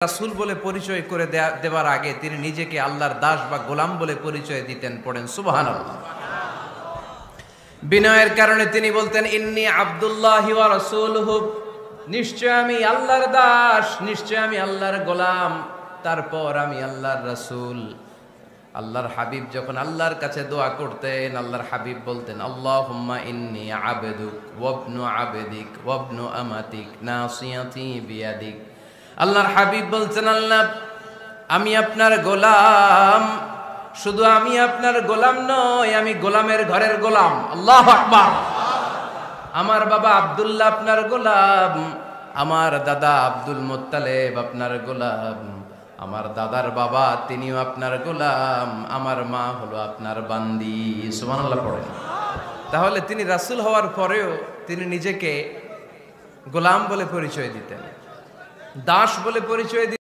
রাসূল বলে পরিচয় করে দেওয়ার আগে তিনি নিজেকে আল্লাহর দাস বা গোলাম বলে পরিচয় দিতেন। পড়েন সুবহানাল্লাহ। বিনয়ের কারণে তিনি বলতেন ইন্নী আব্দুল্লাহি ওয়া রাসূলুহু, নিশ্চয় আমি আল্লাহর দাস, নিশ্চয় আমি আল্লাহর গোলাম, তারপর আমি আল্লাহর রাসূল। আল্লাহর হাবিব যখন আল্লাহর কাছে দোয়া করতেন, আল্লাহর হাবিব বলতেন আল্লাহুম্মা ইন্নী আবদুক ওয়া ইবনু আবদিক ওয়া ইবনু আমাতিক নাসিয়াতি বিয়াদিক। আল্লাহর হাবিব বলছেন আল্লাহ আমি আপনার গোলাম, শুধু আমি আপনার গোলাম নয়, আমি গোলামের ঘরের গোলাম। আল্লাহু আকবার। আমার বাবা আব্দুল্লাহ আপনার গোলাম, আমার দাদা আব্দুল মুত্তালিব আপনার গোলাম, আমার দাদার বাবা তিনিও আপনার গোলাম, আমার মা হলো আপনার বান্দি। সুবহানাল্লাহ পড়েন। তাহলে তিনি রাসূল হওয়ার পরেও তিনি নিজেকে গোলাম বলে পরিচয় দিতেন, দাস বলে পরিচয় দিতেন।